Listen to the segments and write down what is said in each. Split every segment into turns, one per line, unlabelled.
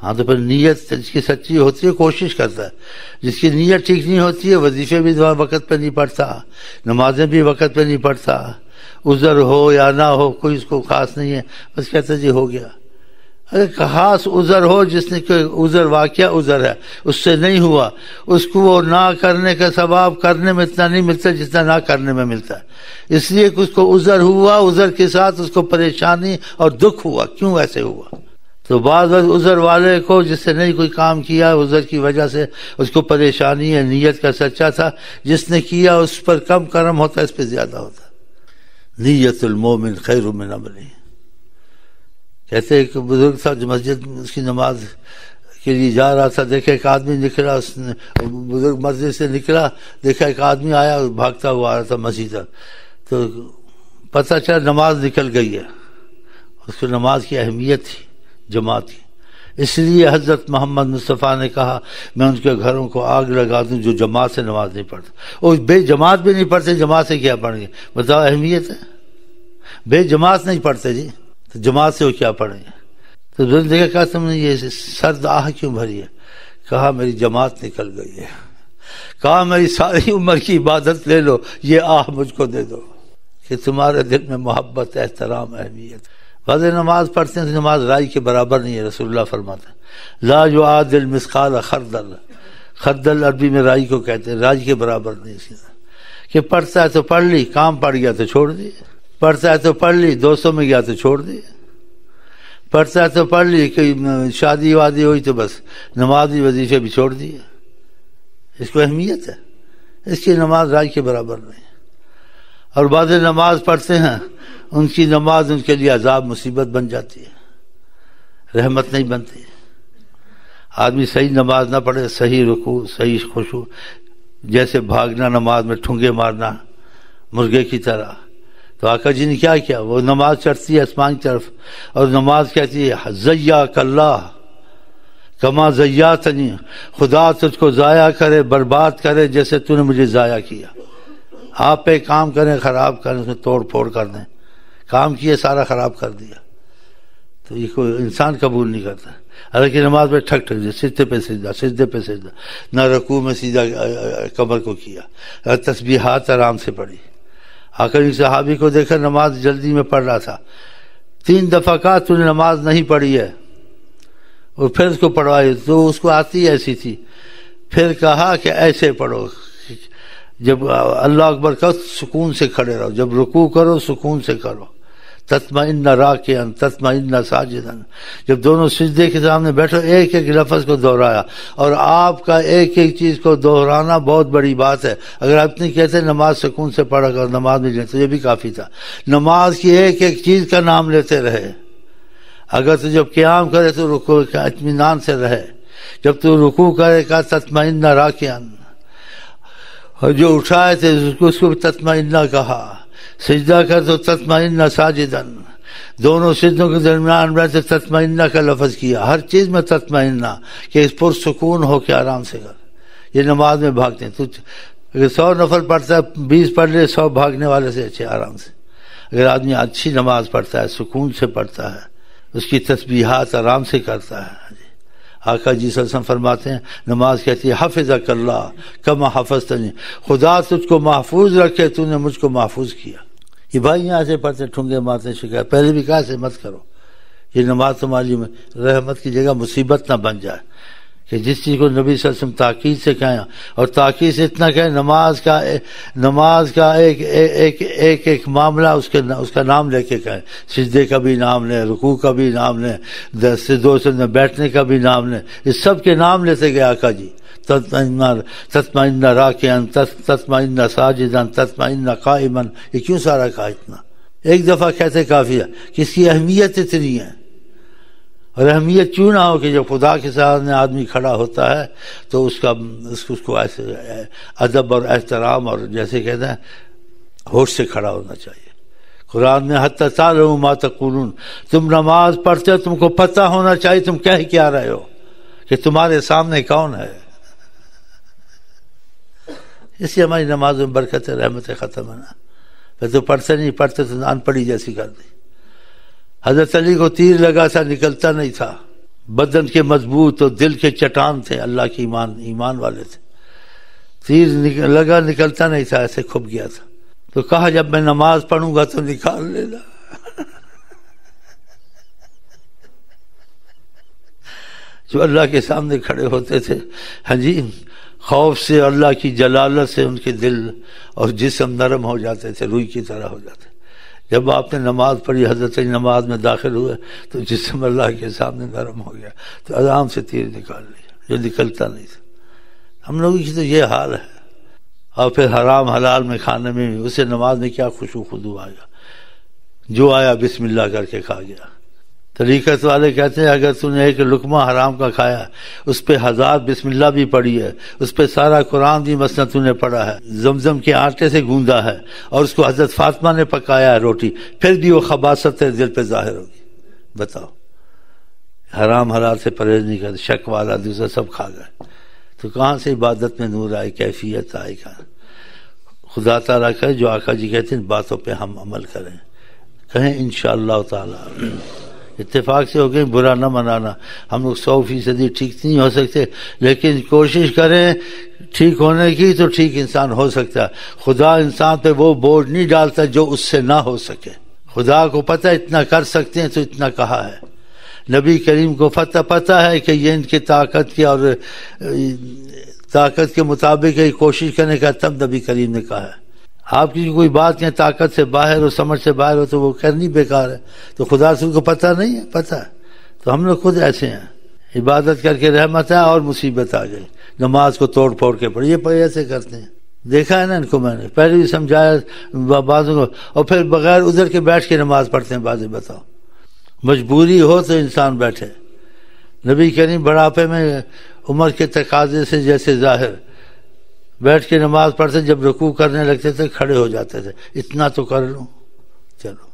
ہاں تو پھر نیت جس کی سچی ہوتی ہے کوشش کرتا ہے، جس کی نیت ٹھیک نہیں ہوتی ہے وظیفے بھی وقت پہ نہیں پڑھتا، نمازیں بھی وقت پہ نہیں پڑھتا، عذر ہو یا نہ ہو کوئی اس کو خاص نہیں ہے، بس کہتا جی ہو گیا۔ اگر خاص عذر ہو، جس نے کوئی عذر واقعہ عذر ہے اس سے نہیں ہوا، اس کو وہ نہ کرنے کا ثواب کرنے میں اتنا نہیں ملتا جتنا نہ کرنے میں ملتا ہے، اس لیے کہ اس کو عذر ہوا، عذر کے ساتھ اس کو پریشانی اور دکھ ہوا، کیوں ایسے ہوا؟ تو بعض عذر والے کو جس سے نہیں کوئی کام کیا عذر کی وجہ سے اس کو پریشانی ہے، نیت کا سچا تھا، جس نے کیا اس پر کم کرم ہوتا ہے، اس پہ زیادہ ہوتا ہے۔ نیت المومن خیر من عملہ، کہتے ایک بزرگ تھا جو مسجد اس کی نماز کے لیے جا رہا تھا، دیکھا ایک آدمی نکلا، اس نے بزرگ مسجد سے نکلا، دیکھا ایک آدمی آیا بھاگتا ہوا آ رہا تھا مسجد، تو پتہ چلا نماز نکل گئی ہے، اس کو نماز کی اہمیت تھی جماعت کی، اس لیے حضرت محمد مصطفیٰ نے کہا میں ان کے گھروں کو آگ لگا دوں جو جماعت سے نماز نہیں پڑھتے، اور بے جماعت بھی نہیں پڑھتے، جماعت سے کیا پڑھیں گے؟ بتاؤ اہمیت ہے، بے جماعت نہیں پڑھتے جی، تو جماعت سے وہ کیا پڑھیں گے؟ تو دیکھا کہا تم نے یہ سرد آہ کیوں بھری ہے؟ کہا میری جماعت نکل گئی ہے، کہا میری ساری عمر کی عبادت لے لو، یہ آہ مجھ کو دے دو کہ تمہارے دل میں محبت، احترام، اہمیت۔ بعض نماز پڑھتے ہیں تو نماز رائی کے برابر نہیں ہے، رسول اللہ فرماتے ہیں لا یعادل مثقال خردل، خردل عربی میں رائی کو کہتے ہیں، رائی کے برابر نہیں، اس کہ پڑھتا ہے تو پڑھ لی، کام پڑ گیا تو چھوڑ دی، پڑھتا ہے تو پڑھ لی، دوستوں میں گیا تو چھوڑ دی، پڑھتا ہے تو پڑھ لی، کہ شادی وادی ہوئی تو بس نماز بھی وظیفے بھی چھوڑ دیے، اس کو اہمیت ہے، اس کی نماز رائی کے برابر نہیں۔ اور بعض نماز پڑھتے ہیں ان کی نماز ان کے لیے عذاب مصیبت بن جاتی ہے، رحمت نہیں بنتی۔ آدمی صحیح نماز نہ پڑھے، صحیح رکوع، صحیح خشوع، جیسے بھاگنا نماز میں ٹھونگے مارنا مرغے کی طرح، تو آقا جی نے کیا کیا؟ وہ نماز چڑھتی ہے آسمان کی طرف اور نماز کہتی ہے زیاک اللہ کما زیاتنی، خدا تجھ کو ضائع کرے، برباد کرے جیسے تو نے مجھے ضائع کیا۔ آپ پہ کام کریں خراب کریں، اس میں توڑ پھوڑ کر دیں، کام کیے سارا خراب کر دیا، تو یہ کوئی انسان قبول نہیں کرتا۔ حالانکہ نماز میں ٹھک ٹھک سجدے پہ سجدہ، سجدے پہ سجدہ، نہ رکوع میں سیدھا کمر کو کیا، تسبیحات آرام سے پڑھی۔ آخر ایک صحابی کو دیکھا نماز جلدی میں پڑھ رہا تھا، 3 دفعہ کہا تو نے نماز نہیں پڑھی ہے، اور پھر اس کو پڑھوائی تو اس کو آتی ایسی تھی، پھر کہا کہ ایسے پڑھو، جب اللہ اکبر کرو سکون سے کھڑے رہو، جب رکوع کرو سکون سے کرو، تطمئن راکعا تطمئن ساجدا، جب دونوں سجدے کے سامنے بیٹھو ایک ایک لفظ کو دہرایا، اور آپ کا ایک ایک چیز کو دہرانا بہت بڑی بات ہے۔ اگر آپ نہیں کہتے نماز سکون سے پڑھا کر، نماز میں تو یہ بھی کافی تھا، نماز کی ایک ایک چیز کا نام لیتے رہے۔ اگر تو جب قیام کرے تو رکوع کا اطمینان سے رہے، جب تو رکوع کرے کا تطمئن راکعا، اور جو اٹھائے تھے اس کو تطمئن کہا، سجدہ کر تو تطمئن ساجدا، دونوں سجدوں کے درمیان رہتے تطمئن کا لفظ کیا، ہر چیز میں تطمئن، کہ اس پرسکون ہو کے آرام سے کر۔ یہ نماز میں بھاگتے ہیں، تو اگر 100 نفل پڑھتا ہے 20 پڑھ لے، 100 بھاگنے والے سے اچھے آرام سے۔ اگر آدمی اچھی نماز پڑھتا ہے، سکون سے پڑھتا ہے، اس کی تسبیحات آرام سے کرتا ہے، آقا جی صلی اللہ علیہ وسلم فرماتے ہیں نماز کہتی ہے حفظک اللہ کما حفظتنی، خدا تجھ کو محفوظ رکھے، تو نے مجھ کو محفوظ کیا۔ یہ بھائی یہاں سے پڑھتے ٹھونگے مارتے شکایت، پہلے بھی کہا سے مت کرو، یہ نماز تمہاری میں رحمت کی جگہ مصیبت نہ بن جائے، کہ جس چیز کو نبی صلی اللہ علیہ وسلم تاکید سے کہیں، اور تاکید سے اتنا کہیں نماز کا ایک معاملہ اس کا نام لے کے کہیں، سجدے کا بھی نام لیں، رکوع کا بھی نام لیں، سجدوں سے بیٹھنے کا بھی نام لیں، اس سب کے نام لیتے گئے آقا جی، تطمئن راکعا تطمئن ساجدا تطمئن قائما، یہ کیوں سارا کہا اتنا؟ ایک دفعہ کہتے کافی ہے، کہ اس کی اہمیت اتنی ہے، اور اہمیت کیوں نہ ہو کہ جب خدا کے سامنے آدمی کھڑا ہوتا ہے تو اس کو ایسے ادب اور احترام اور جیسے کہتے ہیں ہوش سے کھڑا ہونا چاہیے۔ قرآن میں حتی تعلموا ما تقولون، تم نماز پڑھتے ہو تم کو پتہ ہونا چاہیے تم کہہ کیا رہے ہو، کہ تمہارے سامنے کون ہے۔ اس لیے ہماری نماز میں برکت رحمت ختم ہے نا، پھر تو پڑھتے نہیں، پڑھتے تو ان پڑھی جیسی کر دی۔ حضرت علی کو تیر لگا تھا، نکلتا نہیں تھا، بدن کے مضبوط اور دل کے چٹان تھے، اللہ کے ایمان والے تھے. تیر لگا نکلتا نہیں تھا، ایسے کھپ گیا تھا. تو کہا جب میں نماز پڑھوں گا تو نکال لینا. جو اللہ کے سامنے کھڑے ہوتے تھے، ہاں جی، خوف سے، اللہ کی جلالت سے ان کے دل اور جسم نرم ہو جاتے تھے، روئی کی طرح ہو جاتے. جب آپ نے نماز پڑھی، حضرت نماز میں داخل ہوئے تو جسم اللہ کے سامنے نرم ہو گیا، تو آرام سے تیر نکال لیا جو نکلتا نہیں تھا. ہم لوگوں کی تو یہ حال ہے. اور پھر حرام حلال میں کھانے میں اسے نماز میں کیا خشوع خضوع آئے گا؟ جو آیا بسم اللہ کر کے کھا گیا. طریقت والے کہتے ہیں اگر تو نے ایک لقمہ حرام کا کھایا، اس پہ 1000 بسم اللہ بھی پڑھی ہے، اس پہ سارا قرآن بھی مثلا تو نے پڑھا ہے، زمزم کے آٹے سے گوندا ہے، اور اس کو حضرت فاطمہ نے پکایا ہے روٹی، پھر بھی وہ خباثت دل پہ ظاہر ہوگی. بتاؤ، حرام حلال سے پرہیز نہیں کرتے، شک والا دوسرا سب کھا گئے، تو کہاں سے عبادت میں نور آئے، کیفیت آئے گا؟ خدا تعالیٰ کہے جو آقا جی کہتے ہیں باتوں پہ ہم عمل کریں، کہیں انشاءاللہ تعالی. اتفاق سے ہو گئے، برا نہ منانا. ہم لوگ 100% ٹھیک نہیں ہو سکتے، لیکن کوشش کریں ٹھیک ہونے کی، تو ٹھیک انسان ہو سکتا ہے. خدا انسان پہ وہ بوجھ نہیں ڈالتا جو اس سے نہ ہو سکے. خدا کو پتہ اتنا کر سکتے ہیں تو اتنا کہا ہے. نبی کریم کو پتہ ہے کہ یہ ان کی طاقت کی اور طاقت کے مطابق ہی کوشش کرنے کا، تب نبی کریم نے کہا ہے. آپ کی کوئی بات یا طاقت سے باہر ہو، سمجھ سے باہر ہو، تو وہ کرنی بیکار ہے. تو خدا رسول کو پتہ نہیں ہے، پتہ ہے. تو ہم لوگ خود ایسے ہیں، عبادت کر کے رحمت ہے اور مصیبت آ گئی، نماز کو توڑ پھوڑ کے پڑھی. یہ ایسے کرتے ہیں، دیکھا ہے نا ان کو، میں نے پہلے بھی سمجھایا بعضوں کو. اور پھر بغیر ادھر کے بیٹھ کے نماز پڑھتے ہیں بعض. بتاؤ، مجبوری ہو تو انسان بیٹھے. نبی کریم بڑھاپے میں عمر کے تقاضے سے جیسے ظاہر بیٹھ کے نماز پڑھتے، جب رکوع کرنے لگتے تھے کھڑے ہو جاتے تھے. اتنا تو کر لوں، چلو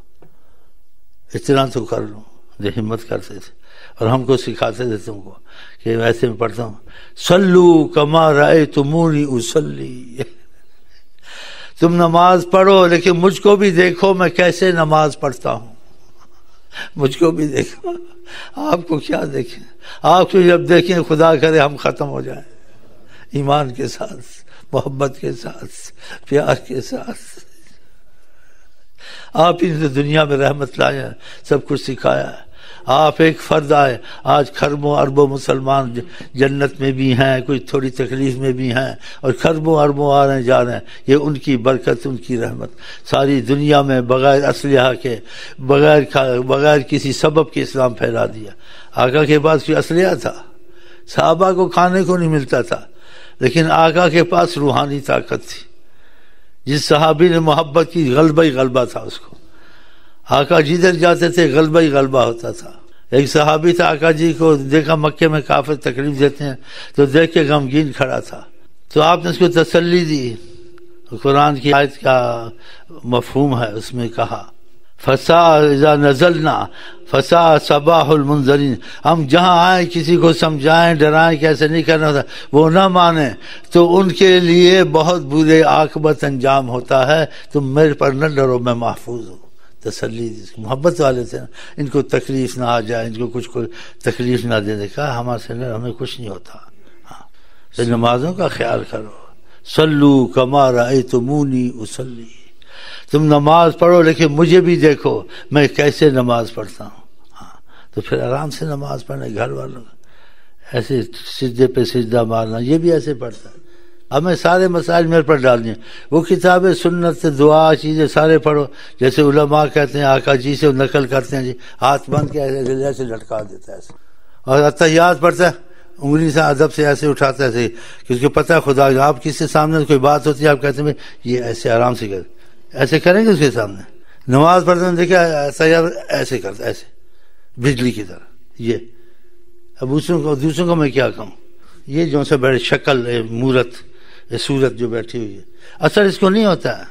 اتنا تو کر لوں، جو ہمت کرتے تھے. اور ہم کو سکھاتے تھے تم کو کہ ویسے میں پڑھتا ہوں، صلو کما رأیتمونی اصلی. تم نماز پڑھو لیکن مجھ کو بھی دیکھو میں کیسے نماز پڑھتا ہوں. مجھ کو بھی دیکھو. آپ کو کیا دیکھیں؟ آپ کو جب دیکھیں خدا کرے ہم ختم ہو جائیں ایمان کے ساتھ، محبت کے ساتھ، پیار کے ساتھ. آپ ہی نے دنیا میں رحمت لائے ہیں، سب کچھ سکھایا ہے. آپ ایک فرد آئے، آج خربوں اربوں مسلمان جنت میں بھی ہیں، کوئی تھوڑی تکلیف میں بھی ہیں، اور خربوں اربوں آ رہے ہیں جا رہے ہیں. یہ ان کی برکت، ان کی رحمت. ساری دنیا میں بغیر اسلحہ کے، بغیر کسی سبب کے اسلام پھیلا دیا. آقا کے پاس کوئی اسلحہ تھا؟ صحابہ کو کھانے کو نہیں ملتا تھا، لیکن آقا کے پاس روحانی طاقت تھی. جس صحابی نے محبت کی، غلبہ ہی غلبہ تھا اس کو. آقا جدھر جاتے تھے غلبہ ہی غلبہ ہوتا تھا. ایک صحابی تھا، آقا جی کو دیکھا مکے میں کافر تکلیف دیتے ہیں تو دیکھ کے غمگین کھڑا تھا، تو آپ نے اس کو تسلی دی. قرآن کی آیت کا مفہوم ہے، اس میں کہا فسا اذا نزلنا فسا صباح المنذرین. ہم جہاں آئیں کسی کو سمجھائیں، ڈرائیں کہ ایسے نہیں کرنا ہوتا، وہ نہ مانے تو ان کے لیے بہت برے عاقبت انجام ہوتا ہے. تم میرے پر نہ ڈرو، میں محفوظ ہوں. تسلی دی. محبت والے تھے، ان کو تکلیف نہ آ جائے، ان کو کچھ کوئی تکلیف نہ دے. کہا ہمارے سے ہمیں کچھ نہیں ہوتا. ہاں، نمازوں کا خیال کرو. صلو کما رأیتمونی اصلی. تم نماز پڑھو لیکن مجھے بھی دیکھو میں کیسے نماز پڑھتا ہوں. ہاں، تو پھر آرام سے نماز پڑھنے. گھر والوں ایسے سجدے پہ سجدہ مارنا، یہ بھی ایسے پڑھتا ہے. ہمیں سارے مسائل میرے پر ڈالنے ہیں. وہ کتابیں، سنت، دعا، چیزیں سارے پڑھو. جیسے علماء کہتے ہیں آقا جی سے نقل کرتے ہیں، جی ہاتھ بند کے ایسے لٹکا دیتا ہے ایسے. اور اتحیات پڑھتا ہے، انگلی سے ادب سے ایسے اٹھاتا ہے ایسے، کیونکہ پتہ ہے خدا. آپ کس کے سامنے کوئی بات ہوتی ہے، آپ کہتے ہیں یہ ایسے آرام سے کریں، ایسے کریں گے اس کے سامنے. نماز پڑھتے ہیں دیکھا ایسے کرتا، ایسے بجلی کی طرح. یہ اب دوسروں کو میں کیا کہوں. یہ جو سے بڑے شکل، مورت، صورت جو بیٹھی ہوئی ہے، اثر اس کو نہیں ہوتا ہے.